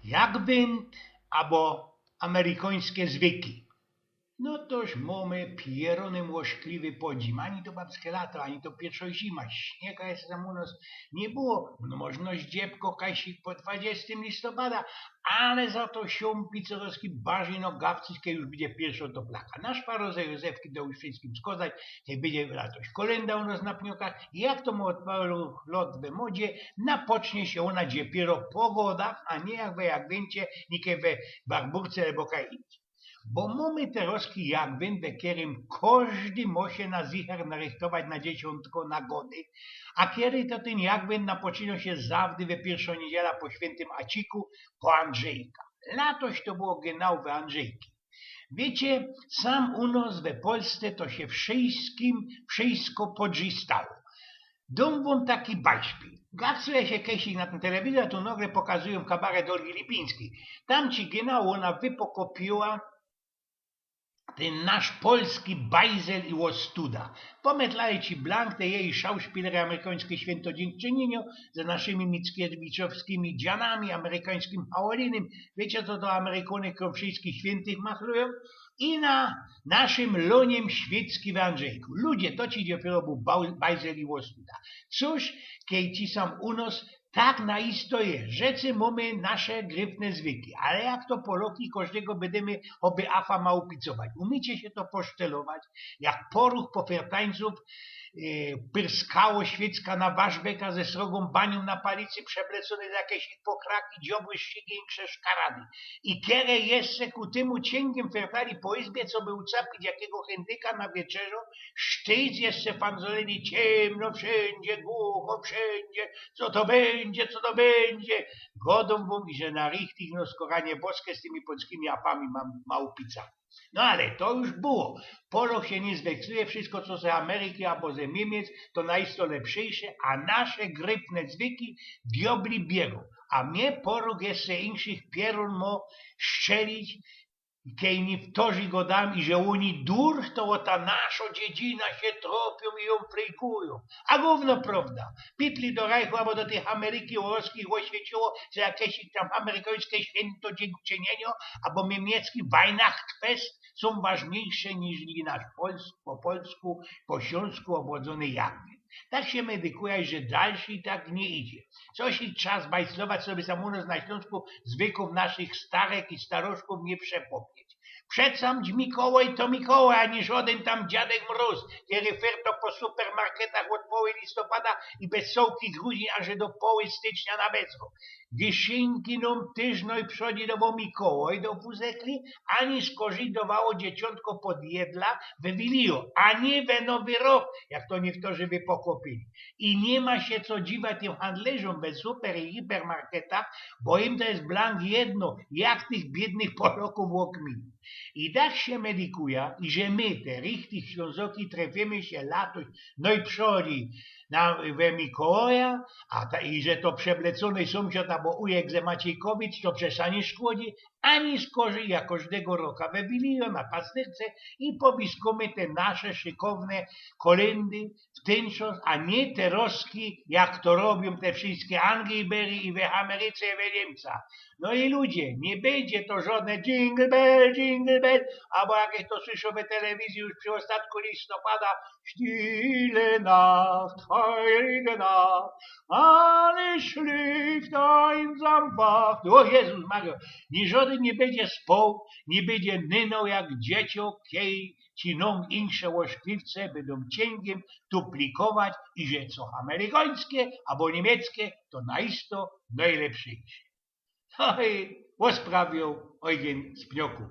Jagdwind albo amerykańskie zwyki. No toż mamy pieronem łożkliwy podzim, ani to babskie lato, ani to pierwsza zima, śniega jest tam u nas nie było, no można zdziebko kajsik po 20 listopada, ale za to siąpi corazki barzyno gawcyjskie już będzie pierwsza to plaka. Nasz parozę Józefki do już wszystkim skazać, jak będzie latoś kolenda u nas na pniokach, jak to mu od paru lat w modzie, napocznie się ona dopiero po godach, a nie jak we Jagdwincie, nie we Barburce albo Kajincie. Bo mamy teroski Jagdwind, w którym każdy może na zicher narychtować na dziesiątko nagody, a kiedy to ten Jagdwind napoczyna się zawdy we pierwszą niedziela po świętym Aciku, po Andrzejka. Latoś to było genau we Andrzejki. Wiecie, sam u nas w Polsce to się wszystko podrzystało. Dam wam taki beispiel. Gaksuje się kiedyś na ten telewizor, a tu nagle pokazują kabaret Olgi Lipińskiej. Tam ci genau ona wypokopiła ten nasz polski bajzel i łostuda. Pomyślaj ci blank te jej szauspielery amerykańskie świętodziękczynieniu ze naszymi mickiewiczowskimi dzianami, amerykańskim Hałolinem. Wiecie co to Amerykanie krok wszystkich świętych machlują? I na naszym loniem świeckim w Andrzejku. Ludzie, to ci dopiero był bajzel i łostuda. Cóż, kiedy ci są u nas, tak naisto jest. Rzeczy mamy nasze gryfne zwyki, ale jak to po roki każdego będziemy oby afa małpicować. Umiecie się to posztelować, jak poruch pofertańców pyrskało świecka na waszbeka ze srogą banią na palicy przeblecone z jakieś pokraki, dziobły, ścigieńsze szkarady. I kiedy jeszcze ku temu cienkiem fertali po izbie, co by ucapić jakiego chętyka na wieczerzu, sztyc jeszcze fanzoleni ciemno wszędzie, głucho wszędzie, co to będzie, co to będzie. Godą wam, że na richtig no skoranie boskie z tymi polskimi apami małpicami. No ale to już było. Polo się nie zweksuje, wszystko co z Ameryki albo ze Niemiec to najsto lepszejsze, a nasze grypne zwyki diobli bierą. A mnie poruk jeszcze inszych pierun mo szczelić, kiedy nie wtorzy go dam i że oni dur, to ta nasza dziedzina się tropią i ją frejkują. A gówno prawda. Pipli do Rajchu albo do tych Ameryki Oroskich oświeciło, że jakieś tam amerykańskie świętodziękczynienie albo niemiecki Weihnachtsfest są ważniejsze niż nasz po polsku, po śląsku obrodzony Jagdwind. Tak się medykuje, że dalszy i tak nie idzie. Coś i czas bajslować sobie sam u nas na Śląsku zwykłów naszych starek i starożków nie przepomnieć. Przedsam Mikołaj to Mikołaj, a nie żaden tam dziadek Mróz, który ferto po supermarketach od połowy listopada i bez sołki grudzień aż do połowy stycznia na bezgo. Gieszynki nam tyżno i przodzi do Mikołaj do wózekli, ani skorzydowało dzieciątko pod jedla we Wilio, a nie we Nowy Rok, jak to niektórzy by pokopili. I nie ma się co dziwać tym handlerzom bez super i hipermarketach, bo im to jest blank jedno, jak tych biednych Polaków okmini. I tak się medykuje, i że my, te richtig ślązoki, trafimy się latoś, no i przodzi we Mikołaja, i że to przeblecony sąsiad albo ujek ze Maciejkowic, to przecież nie szkodzi, ani skorzy jak każdego roka we Wilio na pasterce i pobiskamy te nasze szykowne kolendy w ten czas, a nie te roski, jak to robią te wszystkie Anglibery i w Ameryce i w Niemcach. No i ludzie, nie będzie to żadne jingle bell, albo jak to słyszą w telewizji już przy ostatku listopada, Stille Nacht, heilige Nacht, alle schläft einsam wach. O Jezus Mario, ni żaden nie będzie spał, nie będzie nynął jak dzieciok, kiej ci nam insze łożkliwce będą cięgiem duplikować i że co amerykańskie albo niemieckie to najsto najlepsze. No i posprawiał Eugen z Pnioków.